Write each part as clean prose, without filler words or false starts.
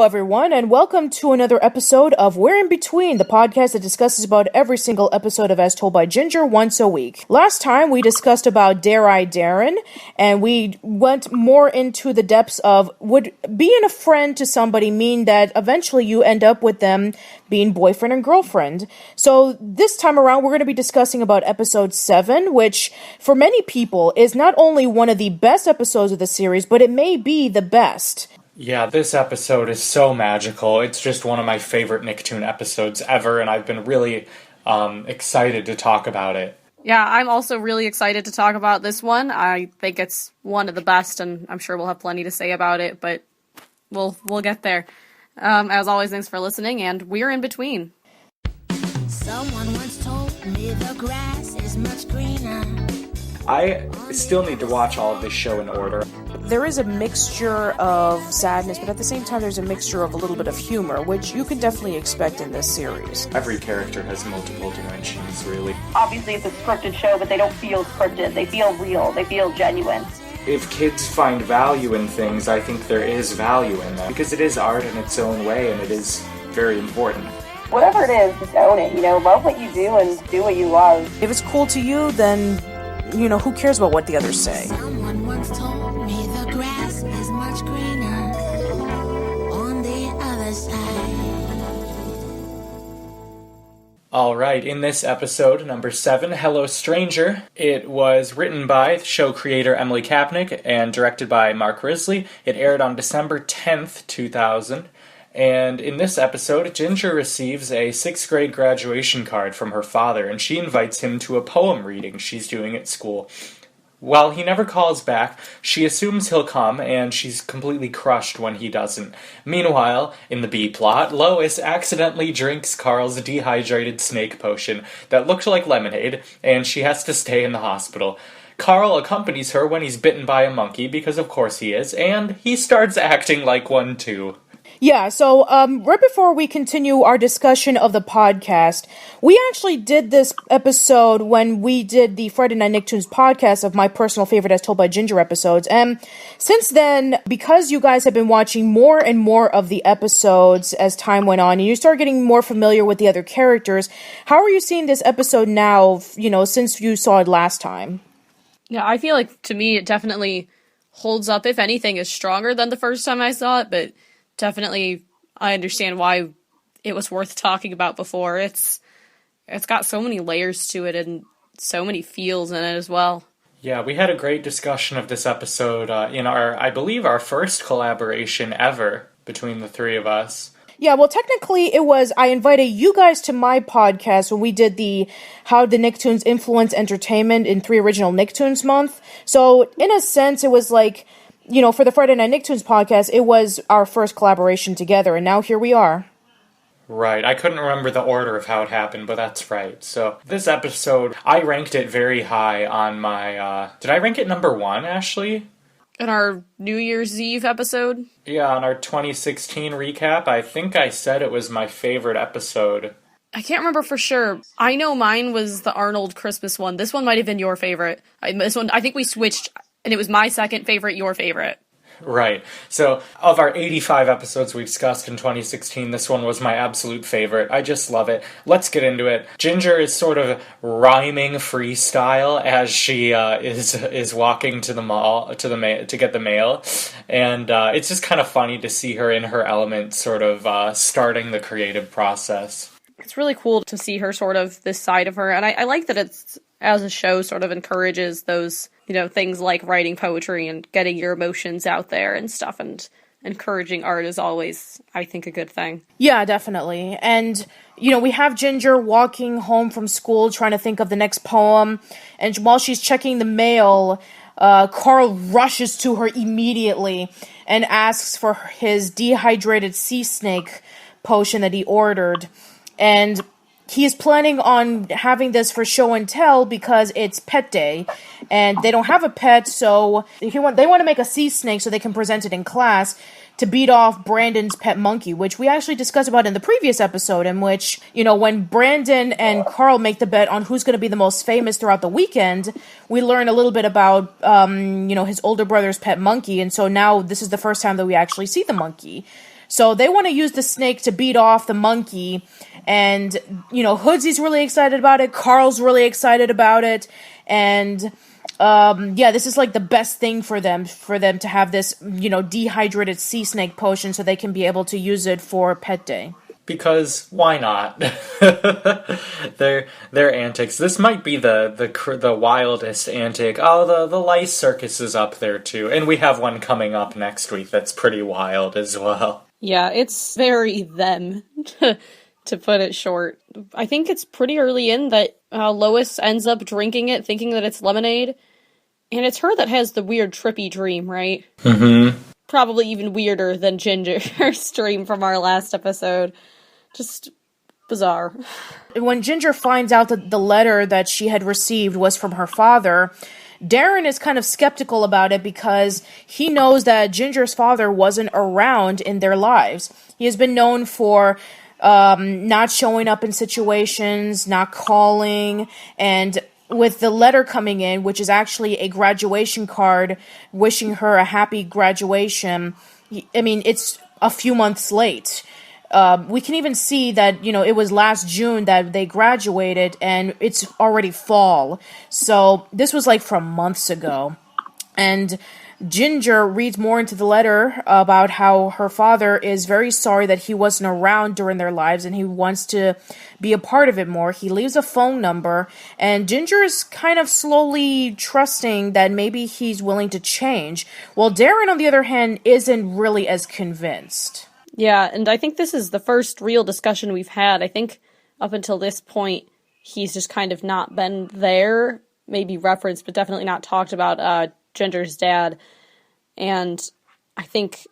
everyone, and welcome to another episode of We're in Between, the podcast that discusses about every single episode of As Told by Ginger once a week. Last time, we discussed about Dare I Darren, and we went more into the depths of would being a friend to somebody mean that eventually you end up with them being boyfriend and girlfriend. So this time around, we're going to be discussing about episode 7, which for many people is not only one of the best episodes of the series, but it may be the best. Yeah, this episode is so magical. It's just one of my favorite Nicktoon episodes ever, and I've been really excited to talk about it. Yeah, I'm also really excited to talk about this one. I think it's one of the best, and I'm sure we'll have plenty to say about it, but we'll get there. As always, thanks for listening, and we're in between. Someone once told me the grass is much greener. I still need to watch all of this show in order. There is a mixture of sadness, but at the same time there's a mixture of a little bit of humor, which you can definitely expect in this series. Every character has multiple dimensions, really. Obviously it's a scripted show, but they don't feel scripted. They feel real. They feel genuine. If kids find value in things, I think there is value in them. Because it is art in its own way, and it is very important. Whatever it is, just own it. Love what you do and do what you love. If it's cool to you, then, who cares about what the others say? Someone once told me the grass is much greener on the other side. Alright, in this episode, number 7, Hello Stranger, it was written by show creator Emily Kapnick and directed by Mark Risley. It aired on December 10th, 2000. And in this episode, Ginger receives a 6th grade graduation card from her father, and she invites him to a poem reading she's doing at school. While he never calls back, she assumes he'll come, and she's completely crushed when he doesn't. Meanwhile, in the B-plot, Lois accidentally drinks Carl's dehydrated snake potion that looked like lemonade, and she has to stay in the hospital. Carl accompanies her when he's bitten by a monkey, because of course he is, and he starts acting like one too. Yeah, so right before we continue our discussion of the podcast, we actually did this episode when we did the Friday Night Nicktoons podcast of my personal favorite As Told by Ginger episodes. And since then, because you guys have been watching more and more of the episodes as time went on, and you start getting more familiar with the other characters, how are you seeing this episode now, since you saw it last time? Yeah, I feel like, to me, it definitely holds up. If anything, is stronger than the first time I saw it, but definitely, I understand why it was worth talking about before. It's got so many layers to it and so many feels in it as well. Yeah, we had a great discussion of this episode in I believe, our first collaboration ever between the three of us. Yeah, well, technically, I invited you guys to my podcast when we did the How the Nicktoons Influence Entertainment in 3 Original Nicktoons month. So, in a sense, it was like, for the Friday Night Nicktoons podcast, it was our first collaboration together, and now here we are. Right, I couldn't remember the order of how it happened, but that's right. So, this episode, I ranked it very high on my, did I rank it number 1, Ashley? In our New Year's Eve episode? Yeah, on our 2016 recap, I think I said it was my favorite episode. I can't remember for sure. I know mine was the Arnold Christmas one. This one might have been your favorite. This one, I think we switched, and it was my second favorite, your favorite. Right. So, of our 85 episodes we discussed in 2016, this one was my absolute favorite. I just love it. Let's get into it. Ginger is sort of rhyming freestyle as she is walking to the mall to get the mail, and it's just kind of funny to see her in her element, sort of starting the creative process. It's really cool to see her sort of this side of her, and I like that it's, as a show, sort of encourages those, things like writing poetry and getting your emotions out there and stuff, and encouraging art is always, I think, a good thing. Yeah, definitely. And, we have Ginger walking home from school trying to think of the next poem, and while she's checking the mail, Carl rushes to her immediately and asks for his dehydrated sea snake potion that he ordered, and he is planning on having this for show and tell because it's pet day, and they don't have a pet, so they want to make a sea snake so they can present it in class to beat off Brandon's pet monkey, which we actually discussed about in the previous episode, in which, when Brandon and Carl make the bet on who's going to be the most famous throughout the weekend, we learn a little bit about, his older brother's pet monkey, and so now this is the first time that we actually see the monkey. So they want to use the snake to beat off the monkey. And, Hoodsy's really excited about it. Carl's really excited about it. And, this is like the best thing for them to have this, dehydrated sea snake potion so they can be able to use it for pet day. Because why not? Their antics. This might be the wildest antic. Oh, the lice circus is up there too, and we have one coming up next week that's pretty wild as well. Yeah, it's very them, to put it short. I think it's pretty early in that Lois ends up drinking it, thinking that it's lemonade, and it's her that has the weird trippy dream, right? Mm-hmm. Probably even weirder than Ginger's dream from our last episode. Just bizarre. When Ginger finds out that the letter that she had received was from her father, Darren is kind of skeptical about it because he knows that Ginger's father wasn't around in their lives. He has been known for not showing up in situations, not calling, and with the letter coming in, which is actually a graduation card wishing her a happy graduation, it's a few months late. We can even see that, it was last June that they graduated, and it's already fall. So this was like from months ago. And Ginger reads more into the letter about how her father is very sorry that he wasn't around during their lives and he wants to be a part of it more. He leaves a phone number, and Ginger is kind of slowly trusting that maybe he's willing to change, while Darren, on the other hand, isn't really as convinced. Yeah, and I think this is the first real discussion we've had. I think up until this point, he's just kind of not been there, maybe referenced, but definitely not talked about Ginger's dad. And I think,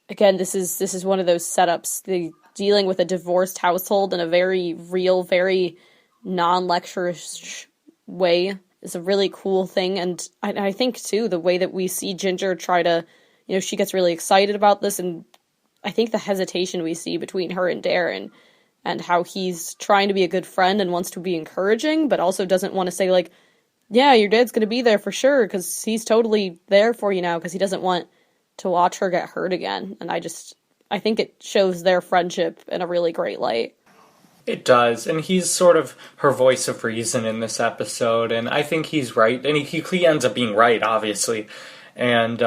again, this is one of those setups. The dealing with a divorced household in a very real, very non-lecturish way is a really cool thing. And I think, too, the way that we see Ginger try to, she gets really excited about this, and I think the hesitation we see between her and Darren, and how he's trying to be a good friend and wants to be encouraging, but also doesn't want to say, like, yeah, your dad's going to be there for sure, because he's totally there for you now, because he doesn't want to watch her get hurt again. And I think it shows their friendship in a really great light. It does, and he's sort of her voice of reason in this episode, and I think he's right, and he ends up being right, obviously. And,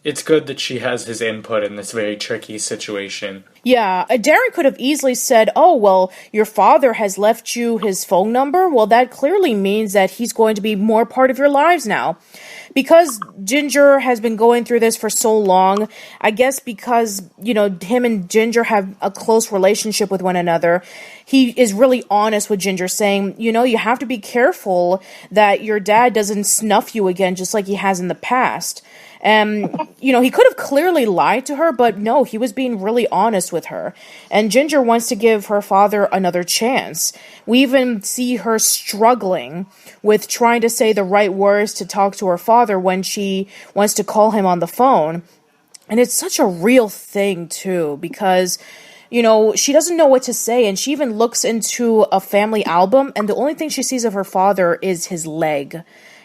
it's good that she has his input in this very tricky situation. Yeah, Darren could have easily said, oh, well, your father has left you his phone number. Well, that clearly means that he's going to be more part of your lives now. Because Ginger has been going through this for so long, I guess because, him and Ginger have a close relationship with one another, he is really honest with Ginger, saying, you have to be careful that your dad doesn't snuff you again just like he has in the past. He could have clearly lied to her, but no, he was being really honest with her. And Ginger wants to give her father another chance. We even see her struggling with trying to say the right words to talk to her father when she wants to call him on the phone. And it's such a real thing, too, because she doesn't know what to say, and she even looks into a family album, and the only thing she sees of her father is his leg.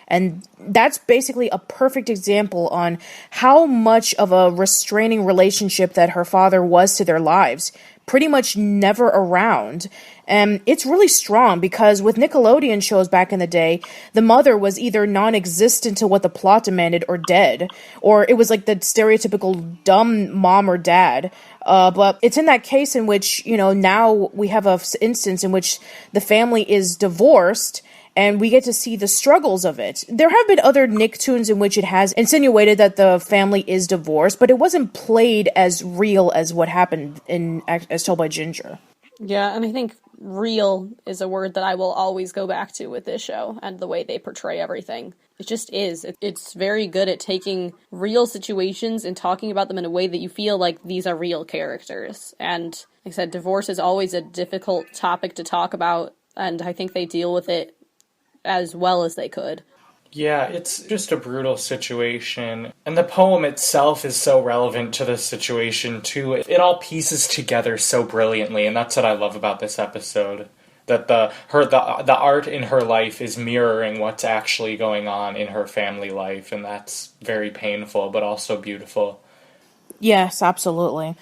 And that's basically a perfect example on how much of a restraining relationship that her father was to their lives. Pretty much never around. And it's really strong because with Nickelodeon shows back in the day, the mother was either non-existent to what the plot demanded or dead. Or it was like the stereotypical dumb mom or dad. But it's in that case in which, now we have an instance in which the family is divorced, and we get to see the struggles of it. There have been other Nicktoons in which it has insinuated that the family is divorced, but it wasn't played as real as what happened as told by Ginger. Yeah, and I think real is a word that I will always go back to with this show and the way they portray everything. It just is. It's very good at taking real situations and talking about them in a way that you feel like these are real characters. And like I said, divorce is always a difficult topic to talk about, and I think they deal with it as well as they could. Yeah, it's just a brutal situation. And the poem itself is so relevant to the situation, too. It all pieces together so brilliantly, and that's what I love about this episode. That the art in her life is mirroring what's actually going on in her family life, and that's very painful, but also beautiful. Yes, absolutely.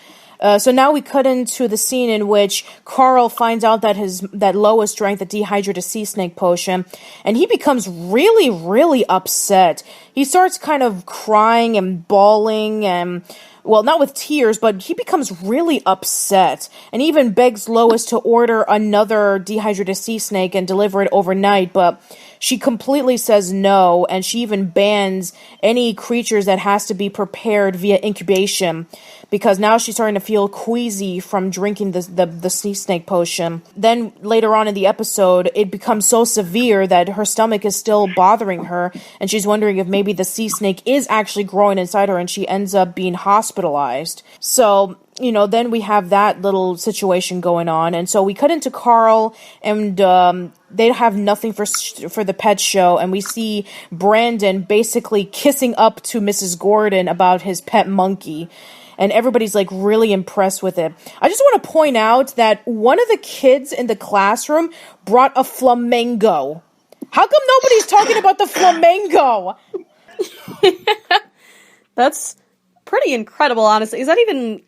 So now we cut into the scene in which Carl finds out that Lois drank the dehydrated sea snake potion, and he becomes really, really upset. He starts kind of crying and bawling, and well, not with tears, but he becomes really upset, and even begs Lois to order another dehydrated sea snake and deliver it overnight, but she completely says no, and she even bans any creatures that has to be prepared via incubation, because now she's starting to feel queasy from drinking the sea snake potion. Then later on in the episode, it becomes so severe that her stomach is still bothering her, and she's wondering if maybe the sea snake is actually growing inside her, and she ends up being hospitalized. So, then we have that little situation going on, and so we cut into Carl, and they have nothing for the pet show, and we see Brandon basically kissing up to Mrs. Gordon about his pet monkey, and everybody's like really impressed with it. I just want to point out that one of the kids in the classroom brought a flamingo. How come nobody's talking about the flamingo? That's pretty incredible, honestly. Is that even,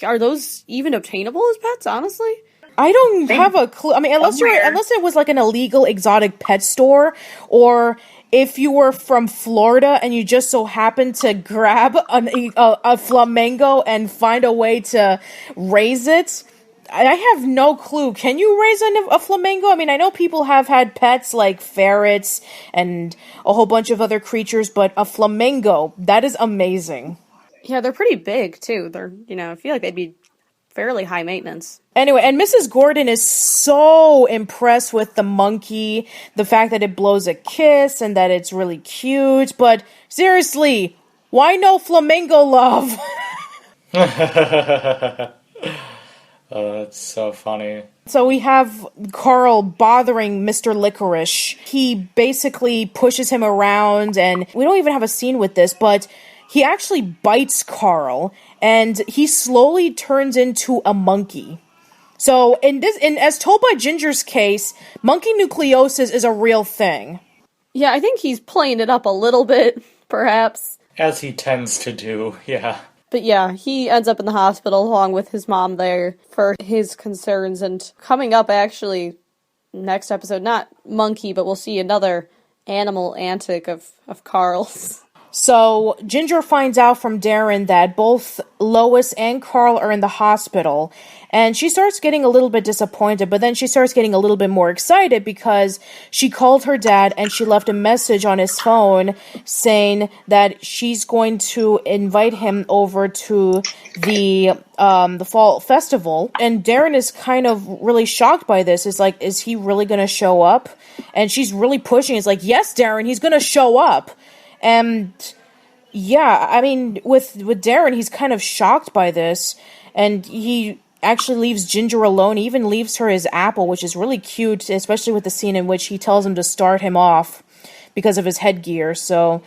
are those even obtainable as pets, honestly? I don't have a clue. I mean, unless it was like an illegal exotic pet store, or if you were from Florida and you just so happened to grab a flamingo and find a way to raise it. I have no clue. Can you raise a flamingo? I mean, I know people have had pets like ferrets and a whole bunch of other creatures, but a flamingo, that is amazing. Yeah, they're pretty big, too. They're, I feel like they'd be fairly high maintenance. Anyway, and Mrs. Gordon is so impressed with the monkey, the fact that it blows a kiss and that it's really cute, but seriously, why no flamingo love? Oh, that's so funny. So we have Carl bothering Mr. Licorice. He basically pushes him around, and we don't even have a scene with this, but he actually bites Carl, and he slowly turns into a monkey. So as told by Ginger's case, monkey nucleosis is a real thing. Yeah, I think he's playing it up a little bit, perhaps. As he tends to do, yeah. But yeah, he ends up in the hospital along with his mom there for his concerns. And coming up, actually, next episode, not monkey, but we'll see another animal antic of Carl's. So Ginger finds out from Darren that both Lois and Carl are in the hospital, and she starts getting a little bit disappointed, but then she starts getting a little bit more excited because she called her dad and she left a message on his phone saying that she's going to invite him over to the fall festival. And Darren is kind of really shocked by this. It's like, is he really going to show up? And she's really pushing. It's like, yes, Darren, he's going to show up. And yeah, I mean, with Darren, he's kind of shocked by this, and he actually leaves Ginger alone. He even leaves her his apple, which is really cute, especially with the scene in which he tells him to start him off because of his headgear. So,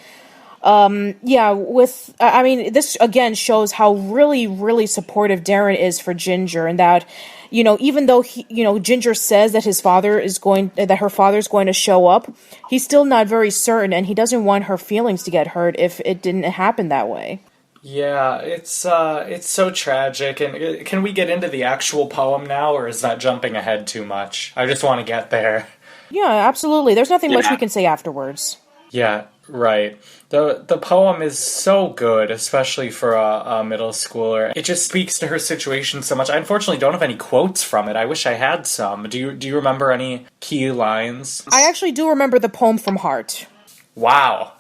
this again shows how really, really supportive Darren is for Ginger, and that, even though Ginger says that her father's going to show up, he's still not very certain, and he doesn't want her feelings to get hurt if it didn't happen that way. Yeah, it's so tragic. And can we get into the actual poem now, or is that jumping ahead too much? I just want to get there. Yeah, absolutely. There's nothing much we can say afterwards. Yeah, right. The poem is so good, especially for a middle schooler. It just speaks to her situation so much. I unfortunately don't have any quotes from it. I wish I had some. Do you remember any key lines? I actually do remember the poem from Heart. Wow.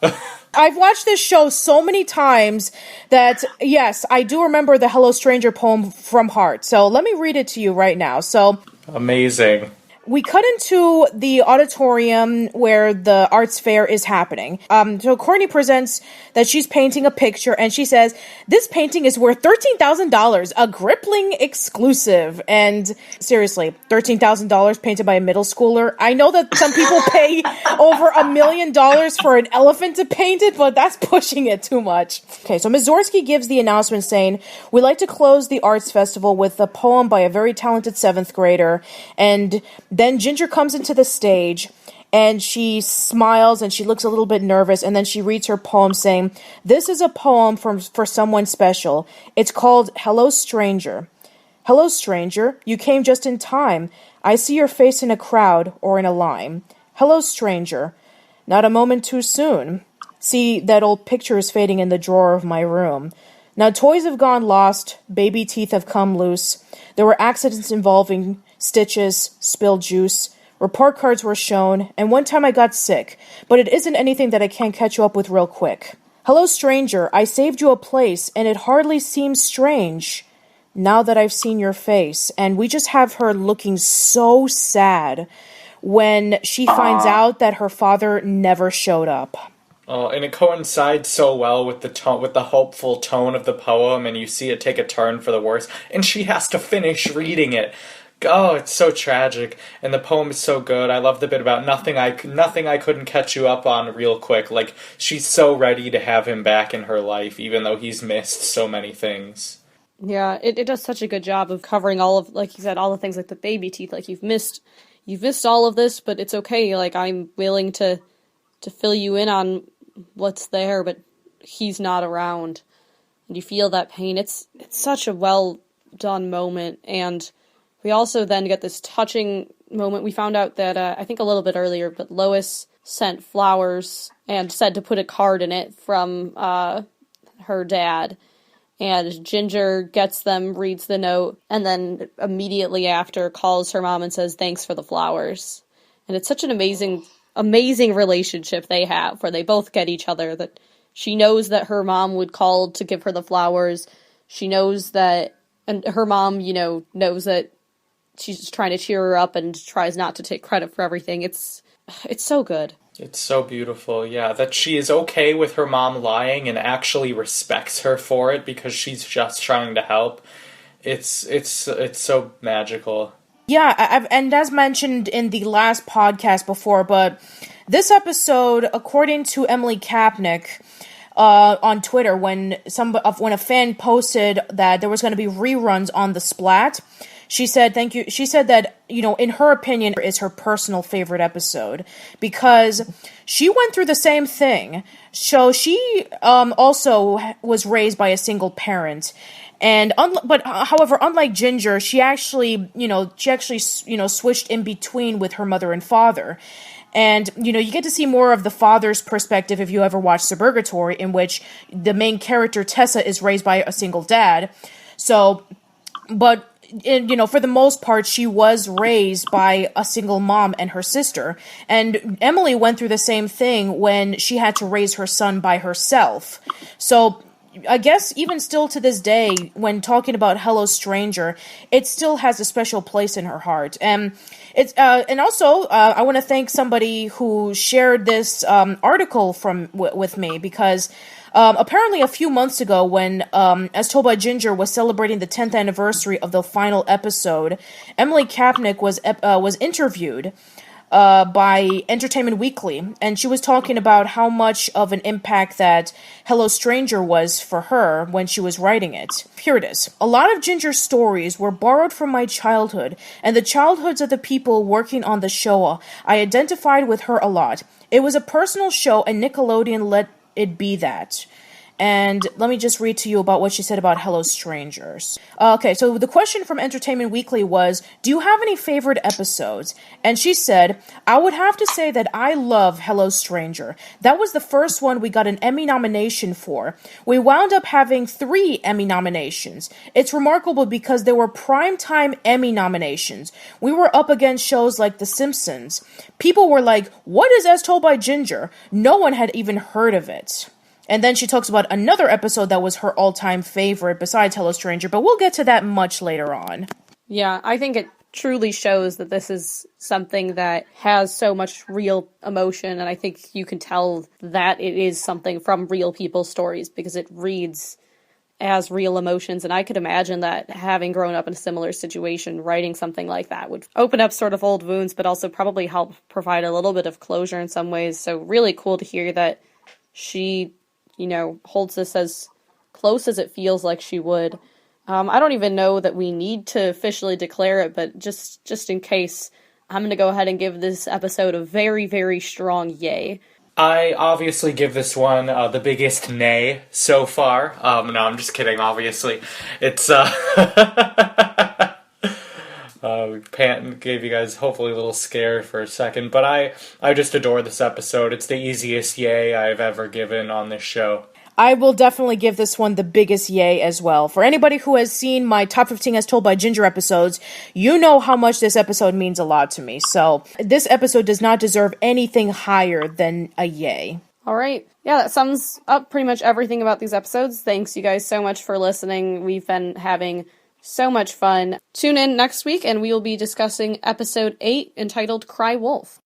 I've watched this show so many times that, yes, I do remember the Hello Stranger poem from Heart. So let me read it to you right now. So amazing. We cut into the auditorium where the arts fair is happening. So Courtney presents that she's painting a picture, and she says, "This painting is worth $13,000, a Grippling exclusive." And seriously, $13,000 painted by a middle schooler. I know that some people pay over $1 million for an elephant to paint it, but that's pushing it too much. Okay, so Ms. Zorsky gives the announcement saying, "We'd like to close the arts festival with a poem by a very talented 7th grader," and then Ginger comes into the stage, and she smiles and she looks a little bit nervous, and then she reads her poem saying, "This is a poem for someone special. It's called Hello Stranger. Hello stranger, you came just in time. I see your face in a crowd or in a line. Hello stranger, not a moment too soon. See, that old picture is fading in the drawer of my room. Now toys have gone lost, baby teeth have come loose. There were accidents involving stitches, spilled juice. Report cards were shown, and one time I got sick, but it isn't anything that I can't catch you up with real quick. Hello stranger, I saved you a place, and it hardly seems strange now that I've seen your face." And we just have her looking so sad when she finds out that her father never showed up. Oh, and it coincides so well with the tone, with the hopeful tone of the poem, and you see it take a turn for the worse, and she has to finish reading it. Oh, it's so tragic, and the poem is so good. I love the bit about nothing I couldn't catch you up on real quick. Like, she's so ready to have him back in her life, even though he's missed so many things. Yeah, it does such a good job of covering all of, like you said, all the things like the baby teeth. Like, you've missed all of this, but it's okay. Like, I'm willing to fill you in on what's there, but he's not around. And you feel that pain. It's such a well done moment. And we also then get this touching moment. We found out that, I think a little bit earlier, but Lois sent flowers and said to put a card in it from her dad. And Ginger gets them, reads the note, and then immediately after calls her mom and says, "Thanks for the flowers." And it's such an amazing relationship they have, where they both get each other, that she knows that her mom would call to give her the flowers. She knows that, and her mom, knows that she's trying to cheer her up and tries not to take credit for everything. It's so good. It's so beautiful, yeah, that she is okay with her mom lying and actually respects her for it because she's just trying to help. It's so magical. Yeah, and as mentioned in the last podcast before, but this episode, according to Emily Kapnick on Twitter, when a fan posted that there was going to be reruns on The Splat, she said, "Thank you." She said that, in her opinion, is her personal favorite episode because she went through the same thing. So she also was raised by a single parent. And however, unlike Ginger, she actually switched in between with her mother and father. And, you get to see more of the father's perspective if you ever watch Suburgatory, in which the main character, Tessa, is raised by a single dad. So, but, for the most part, she was raised by a single mom and her sister. And Emily went through the same thing when she had to raise her son by herself. So I guess even still to this day, when talking about Hello Stranger, it still has a special place in her heart. And it's and also I want to thank somebody who shared this article with me, because apparently a few months ago, when As Told by Ginger was celebrating the 10th anniversary of the final episode, Emily Kapnick was interviewed by Entertainment Weekly, and she was talking about how much of an impact that Hello Stranger was for her when she was writing it. Here it is. "A lot of Ginger's stories were borrowed from my childhood, and the childhoods of the people working on the show. I identified with her a lot. It was a personal show, and Nickelodeon let it be that." And let me just read to you about what she said about Hello Strangers. Okay, so the question from Entertainment Weekly was, "Do you have any favorite episodes?" And she said, "I would have to say that I love Hello Stranger. That was the first one we got an Emmy nomination for. We wound up having 3 Emmy nominations. It's remarkable because there were primetime Emmy nominations. We were up against shows like The Simpsons. People were like, 'What is As Told by Ginger?' No one had even heard of it." And then she talks about another episode that was her all-time favorite besides Hello Stranger, but we'll get to that much later on. Yeah, I think it truly shows that this is something that has so much real emotion, and I think you can tell that it is something from real people's stories because it reads as real emotions, and I could imagine that having grown up in a similar situation, writing something like that would open up sort of old wounds, but also probably help provide a little bit of closure in some ways. So really cool to hear that she holds this as close as it feels like she would. I don't even know that we need to officially declare it, but just in case, I'm going to go ahead and give this episode a very, very strong yay. I obviously give this one the biggest nay so far. No, I'm just kidding, obviously. It's, Pant gave you guys hopefully a little scare for a second, but I just adore this episode. It's the easiest yay I've ever given on this show. I will definitely give this one the biggest yay as well. For anybody who has seen my Top 15 as Told by Ginger episodes, you know how much this episode means a lot to me. So this episode does not deserve anything higher than a yay. All right. Yeah, that sums up pretty much everything about these episodes. Thanks you guys so much for listening. We've been having so much fun. Tune in next week and we will be discussing episode 8 entitled Cry Wolf.